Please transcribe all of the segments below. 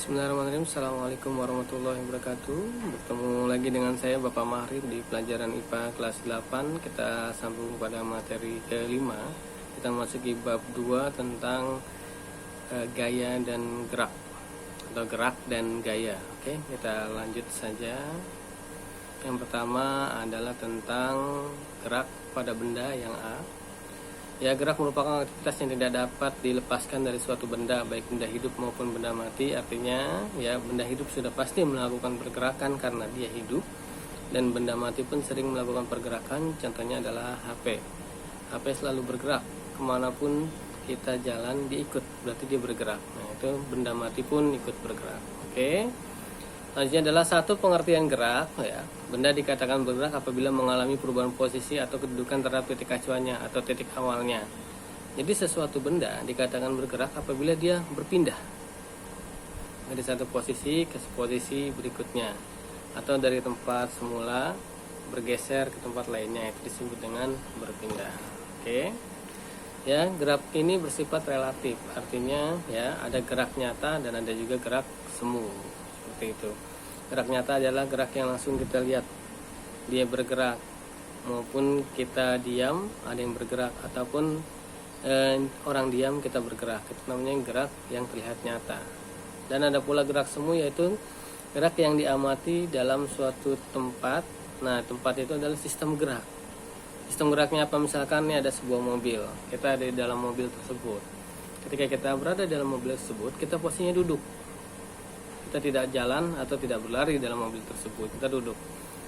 Bismillahirrahmanirrahim. Assalamualaikum warahmatullahi wabarakatuh. Bertemu lagi dengan saya Bapak Mahrib di pelajaran IPA kelas 8. Kita sambung pada materi ke-5. Kita masuki bab 2 tentang gaya dan gerak, atau gerak dan gaya. Oke, kita lanjut saja. Yang pertama adalah tentang gerak pada benda yang A. Ya, gerak merupakan aktivitas yang tidak dapat dilepaskan dari suatu benda, baik benda hidup maupun benda mati. Artinya, ya, benda hidup sudah pasti melakukan pergerakan karena dia hidup, dan benda mati pun sering melakukan pergerakan. Contohnya adalah HP. HP selalu bergerak, kemanapun kita jalan dia ikut, berarti dia bergerak. Nah, itu benda mati pun ikut bergerak. Oke. Selanjutnya adalah satu pengertian gerak, ya. Benda dikatakan bergerak apabila mengalami perubahan posisi atau kedudukan terhadap titik acuannya atau titik awalnya. Jadi sesuatu benda dikatakan bergerak apabila dia berpindah dari satu posisi ke posisi berikutnya, atau dari tempat semula bergeser ke tempat lainnya, itu disebut dengan berpindah. Oke. Ya, gerak ini bersifat relatif, artinya ya ada gerak nyata dan ada juga gerak semu. Itu gerak nyata adalah gerak yang langsung kita lihat dia bergerak, maupun kita diam ada yang bergerak, ataupun orang diam kita bergerak. Itu namanya gerak yang terlihat nyata. Dan ada pula gerak semu, yaitu gerak yang diamati dalam suatu tempat. Nah, tempat itu adalah sistem gerak. Sistem geraknya apa? Misalkan ini ada sebuah mobil, kita ada di dalam mobil tersebut. Ketika kita berada dalam mobil tersebut, kita posisinya duduk. Kita tidak jalan atau tidak berlari dalam mobil tersebut, kita duduk.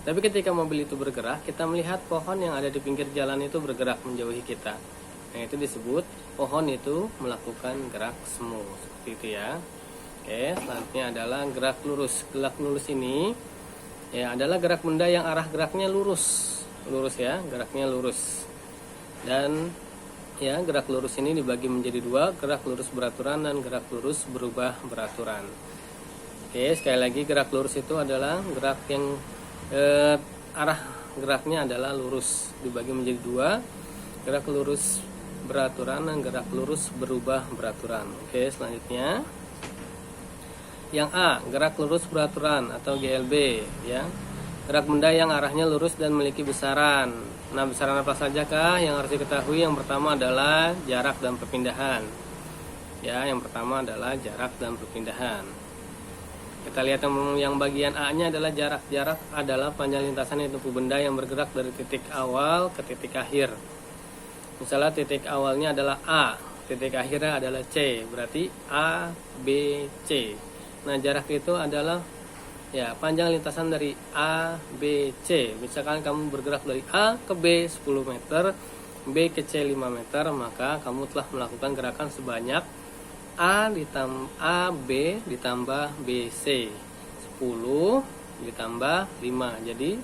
Tapi ketika mobil itu bergerak, kita melihat pohon yang ada di pinggir jalan itu bergerak menjauhi kita. Nah, itu disebut pohon itu melakukan gerak semu, seperti itu ya. Oke, selanjutnya adalah gerak lurus. Gerak lurus ini ya adalah gerak benda yang arah geraknya lurus ya, geraknya lurus. Dan ya, gerak lurus ini dibagi menjadi dua, gerak lurus beraturan dan gerak lurus berubah beraturan. Oke, sekali lagi gerak lurus itu adalah gerak yang arah geraknya adalah lurus, dibagi menjadi dua, gerak lurus beraturan dan gerak lurus berubah beraturan. Oke, selanjutnya yang A, gerak lurus beraturan atau GLB, ya. Gerak benda yang arahnya lurus dan memiliki besaran. Nah, besaran apa sajakah yang harus diketahui? Yang pertama adalah jarak dan perpindahan. Ya, yang pertama adalah jarak dan perpindahan. Kita lihat yang bagian A-nya adalah jarak. Jarak adalah panjang lintasan yang ditempuh benda yang bergerak dari titik awal ke titik akhir. Misalnya titik awalnya adalah A, titik akhirnya adalah C, berarti A, B, C. Nah, jarak itu adalah ya panjang lintasan dari A, B, C. Misalkan kamu bergerak dari A ke B 10 meter, B ke C 5 meter, maka kamu telah melakukan gerakan sebanyak AB ditambah BC 10 ditambah 5. Jadi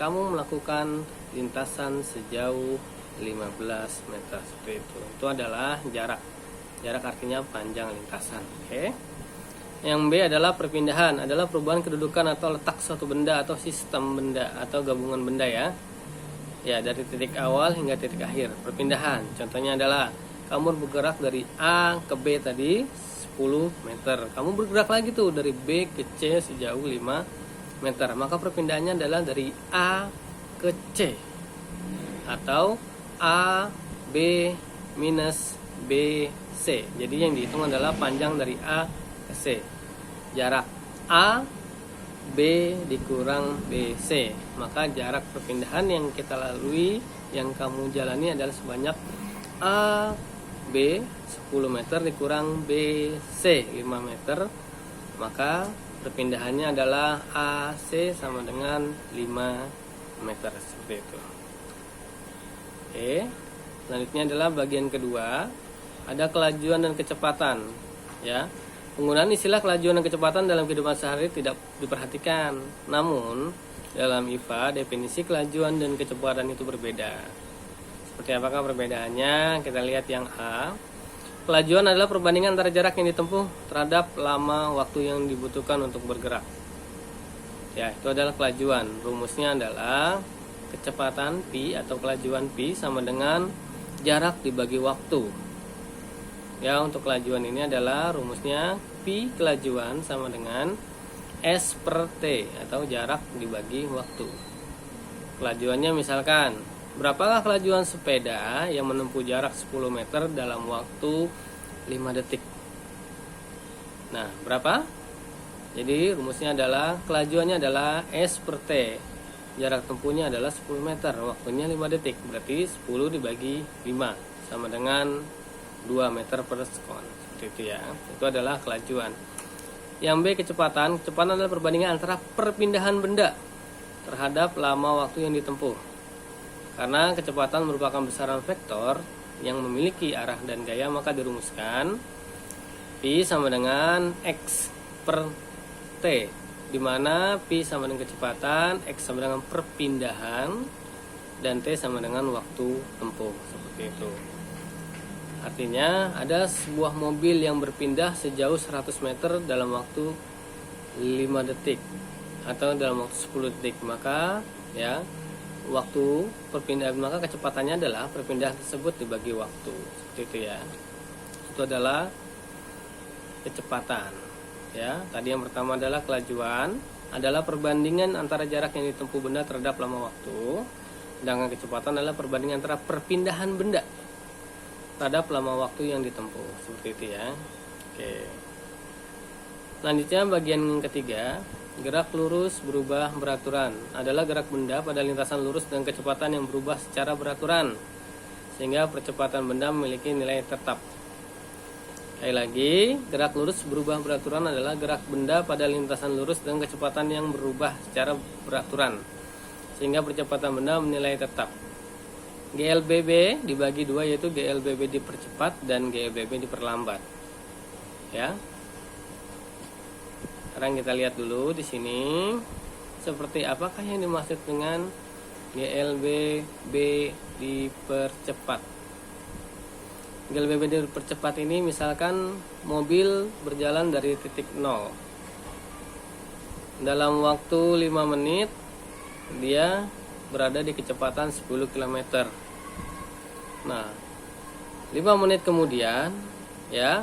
kamu melakukan lintasan sejauh 15 meter seperti itu. Itu adalah jarak. Jarak artinya panjang lintasan. Oke. Yang B adalah perpindahan, adalah perubahan kedudukan atau letak suatu benda atau sistem benda atau gabungan benda ya. Ya, dari titik awal hingga titik akhir. Perpindahan. Contohnya adalah kamu bergerak dari A ke B tadi 10 meter. Kamu bergerak lagi tuh dari B ke C sejauh 5 meter. Maka perpindahannya adalah dari A ke C. Atau A, B, minus B, C. Jadi yang dihitung adalah panjang dari A ke C. Jarak A, B dikurang B, C. Maka jarak perpindahan yang kita lalui, yang kamu jalani adalah sebanyak A, B 10 meter dikurang B, C 5 meter. Maka perpindahannya adalah AC sama dengan 5 meter seperti itu. Oke. Selanjutnya adalah bagian kedua, ada kelajuan dan kecepatan, ya. Penggunaan istilah kelajuan dan kecepatan dalam kehidupan sehari tidak diperhatikan. Namun dalam IPA definisi kelajuan dan kecepatan itu berbeda. Seperti apakah perbedaannya? Kita lihat yang A. Kelajuan adalah perbandingan antara jarak yang ditempuh terhadap lama waktu yang dibutuhkan untuk bergerak. Ya, itu adalah kelajuan. Rumusnya adalah kecepatan P atau kelajuan P sama dengan jarak dibagi waktu. Ya, untuk kelajuan ini adalah rumusnya Pi kelajuan sama dengan S per T atau jarak dibagi waktu. Kelajuannya misalkan, berapakah kelajuan sepeda yang menempuh jarak 10 meter dalam waktu 5 detik? Nah, berapa? Jadi rumusnya adalah kelajuannya adalah S per T. Jarak tempuhnya adalah 10 meter, waktunya 5 detik. Berarti 10 dibagi 5 sama dengan 2 meter per sekon. Seperti itu ya. Itu adalah kelajuan. Yang B, kecepatan. Kecepatan adalah perbandingan antara perpindahan benda terhadap lama waktu yang ditempuh. Karena kecepatan merupakan besaran vektor yang memiliki arah dan gaya, maka dirumuskan Pi sama dengan X per T, di mana Pi sama dengan kecepatan, X sama dengan perpindahan, dan T sama dengan waktu tempuh. Seperti itu. Artinya ada sebuah mobil yang berpindah sejauh 100 meter dalam waktu 5 detik atau dalam waktu 10 detik, maka ya waktu perpindahan, maka kecepatannya adalah perpindahan tersebut dibagi waktu. Seperti itu ya. Itu adalah kecepatan. Ya, tadi yang pertama adalah kelajuan, adalah perbandingan antara jarak yang ditempuh benda terhadap lama waktu. Sedangkan kecepatan adalah perbandingan antara perpindahan benda terhadap lama waktu yang ditempuh. Seperti itu ya. Oke. Selanjutnya bagian ketiga, gerak lurus berubah beraturan adalah gerak benda pada lintasan lurus dengan kecepatan yang berubah secara beraturan, sehingga percepatan benda memiliki nilai tetap. Sekali lagi, gerak lurus berubah beraturan adalah gerak benda pada lintasan lurus dengan kecepatan yang berubah secara beraturan, sehingga percepatan benda menilai tetap. GLBB dibagi dua, yaitu GLBB dipercepat dan GLBB diperlambat. Ya. Sekarang kita lihat dulu di sini seperti apakah yang dimaksud dengan GLBB dipercepat. GLBB dipercepat ini misalkan mobil berjalan dari titik 0. Dalam waktu 5 menit dia berada di kecepatan 10 km. Nah, 5 menit kemudian ya,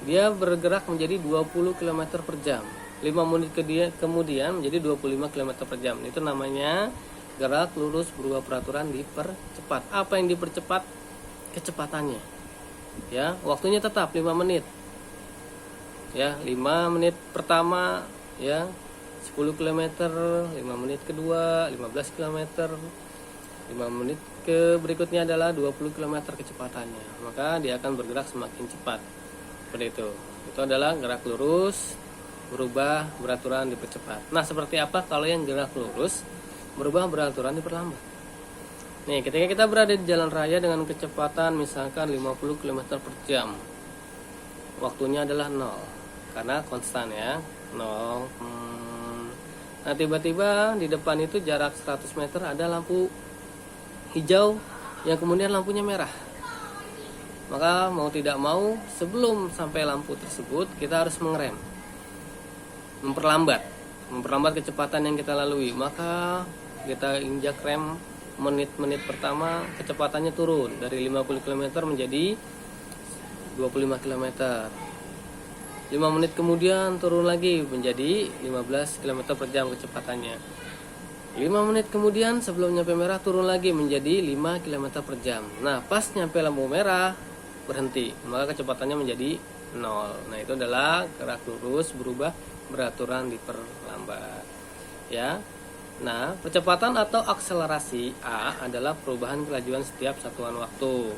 dia bergerak menjadi 20 km per jam. 5 menit kemudian menjadi 25 km per jam. Itu namanya gerak lurus berubah peraturan dipercepat. Apa yang dipercepat? Kecepatannya. Ya, waktunya tetap 5 menit. Ya, 5 menit pertama ya 10 km, 5 menit kedua 15 km, 5 menit ke berikutnya adalah 20 km kecepatannya. Maka dia akan bergerak semakin cepat. Seperti itu. Itu adalah gerak lurus berubah beraturan dipercepat. Nah, seperti apa kalau yang gerak lurus berubah beraturan diperlambat? Nih, ketika kita berada di jalan raya dengan kecepatan misalkan 50 km per jam, waktunya adalah 0 karena konstan ya, 0. Nah, tiba-tiba di depan itu jarak 100 meter ada lampu hijau yang kemudian lampunya merah. Maka mau tidak mau sebelum sampai lampu tersebut kita harus mengerem, memperlambat kecepatan yang kita lalui. Maka kita injak rem, menit-menit pertama kecepatannya turun dari 50 km menjadi 25 km. 5 menit kemudian turun lagi menjadi 15 km per jam kecepatannya. 5 menit kemudian sebelum nyampe merah turun lagi menjadi 5 km per jam. Nah, pas nyampe lampu merah berhenti, maka kecepatannya menjadi 0. Nah, itu adalah gerak lurus berubah beraturan diperlambat. Ya. Nah, percepatan atau akselerasi A adalah perubahan kelajuan setiap satuan waktu.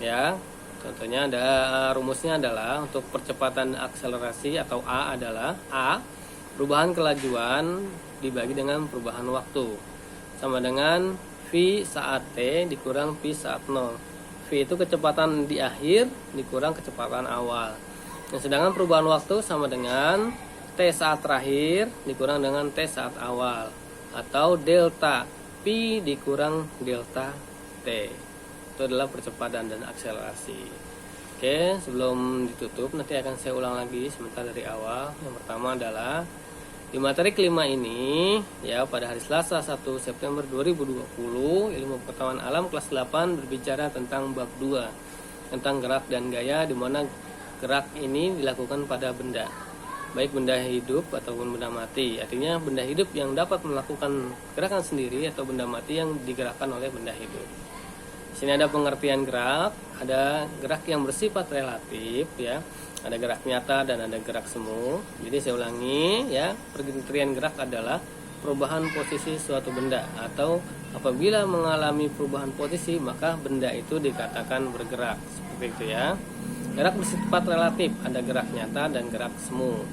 Ya. Contohnya ada rumusnya adalah untuk percepatan akselerasi atau A adalah A perubahan kelajuan dibagi dengan perubahan waktu sama dengan V saat T dikurang V saat 0. V itu kecepatan di akhir dikurang kecepatan awal. Nah, sedangkan perubahan waktu sama dengan T saat terakhir dikurang dengan T saat awal atau delta P dikurang delta T. Itu adalah percepatan dan akselerasi. Oke, sebelum ditutup nanti akan saya ulang lagi sebentar dari awal. Yang pertama adalah di materi kelima ini ya, pada hari Selasa 1 September 2020 ilmu pengetahuan alam kelas 8 berbicara tentang bab 2 tentang gerak dan gaya, di mana gerak ini dilakukan pada benda, baik benda hidup ataupun benda mati. Artinya benda hidup yang dapat melakukan gerakan sendiri atau benda mati yang digerakkan oleh benda hidup. Di sini ada pengertian gerak, ada gerak yang bersifat relatif ya, ada gerak nyata dan ada gerak semu. Jadi saya ulangi ya, pengertian gerak adalah perubahan posisi suatu benda, atau apabila mengalami perubahan posisi maka benda itu dikatakan bergerak, seperti itu ya. Gerak bersifat relatif, ada gerak nyata dan gerak semu.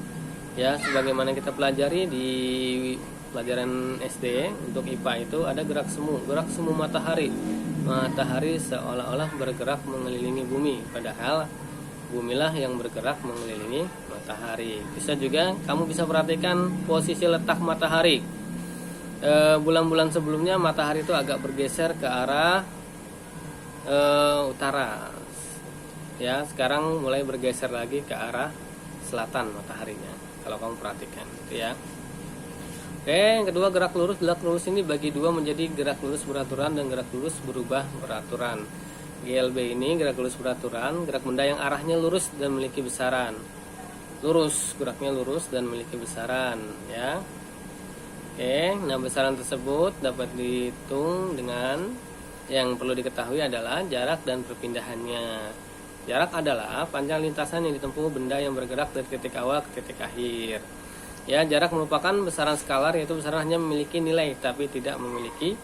Ya, sebagaimana kita pelajari di pelajaran SD untuk IPA itu ada gerak semu matahari. Matahari seolah-olah bergerak mengelilingi bumi, padahal bumilah yang bergerak mengelilingi matahari. Bisa juga kamu bisa perhatikan posisi letak matahari. Bulan-bulan sebelumnya matahari itu agak bergeser ke arah utara. Ya, sekarang mulai bergeser lagi ke arah selatan mataharinya. Kalau kamu perhatikan, gitu ya. Oke, yang kedua gerak lurus. Gerak lurus ini bagi dua menjadi gerak lurus beraturan dan gerak lurus berubah beraturan. GLB ini gerak lurus beraturan, gerak benda yang arahnya lurus dan memiliki besaran. Lurus, geraknya lurus dan memiliki besaran, ya. Oke, nah besaran tersebut dapat dihitung dengan yang perlu diketahui adalah jarak dan perpindahannya. Jarak adalah panjang lintasan yang ditempuh benda yang bergerak dari titik awal ke titik akhir. Ya, jarak merupakan besaran skalar, yaitu besaran hanya memiliki nilai tapi tidak memiliki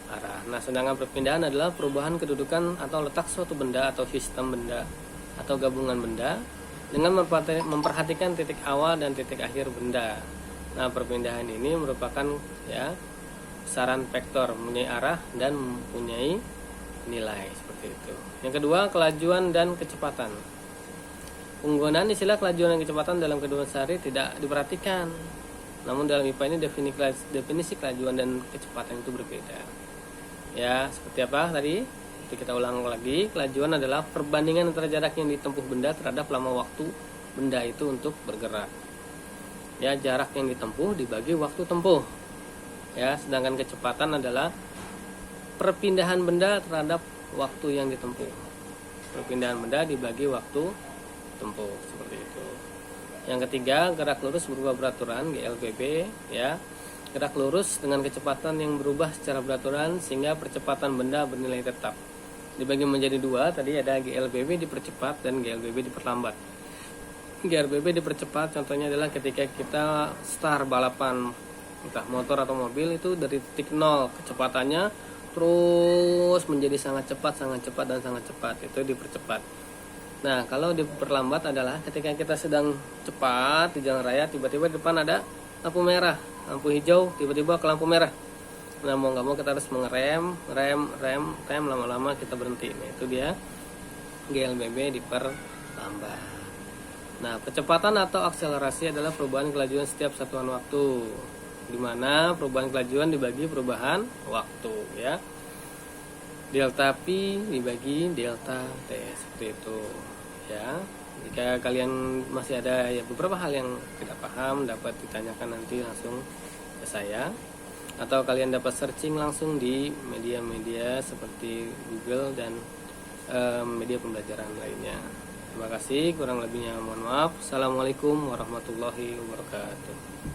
arah. Nah, sedangkan perpindahan adalah perubahan kedudukan atau letak suatu benda atau sistem benda atau gabungan benda dengan memperhatikan titik awal dan titik akhir benda. Nah, perpindahan ini merupakan ya besaran vektor, mempunyai arah dan mempunyai nilai, seperti itu. Yang kedua, kelajuan dan kecepatan. Penggunaan istilah kelajuan dan kecepatan dalam kehidupan sehari tidak diperhatikan. Namun dalam IPA ini definisi kelajuan dan kecepatan itu berbeda. Ya, seperti apa tadi? Kita ulang lagi. Kelajuan adalah perbandingan antara jarak yang ditempuh benda terhadap lama waktu benda itu untuk bergerak. Ya, jarak yang ditempuh dibagi waktu tempuh. Ya, sedangkan kecepatan adalah perpindahan benda terhadap waktu yang ditempuh. Perpindahan benda dibagi waktu tempuh, seperti itu. Yang ketiga, gerak lurus berubah beraturan, GLBB, ya. Gerak lurus dengan kecepatan yang berubah secara beraturan sehingga percepatan benda bernilai tetap. Dibagi menjadi dua, tadi ada GLBB dipercepat dan GLBB diperlambat. GLBB dipercepat contohnya adalah ketika kita start balapan entah motor atau mobil, itu dari titik 0 kecepatannya terus menjadi sangat cepat, dan sangat cepat, itu dipercepat. Nah, kalau diperlambat adalah ketika kita sedang cepat di jalan raya, tiba-tiba di depan ada lampu merah, lampu hijau, tiba-tiba ke lampu merah. Nah, mau nggak mau kita harus mengerem, rem, lama-lama kita berhenti. Nah, itu dia GLBB diperlambat. Nah, kecepatan atau akselerasi adalah perubahan kelajuan setiap satuan waktu, di mana perubahan kelajuan dibagi perubahan waktu, ya. Delta P dibagi delta T, seperti itu, ya. Jika kalian masih ada ya beberapa hal yang tidak paham, dapat ditanyakan nanti langsung ke saya, atau kalian dapat searching langsung di media-media seperti Google dan media pembelajaran lainnya. Terima kasih, kurang lebihnya mohon maaf. Assalamualaikum warahmatullahi wabarakatuh.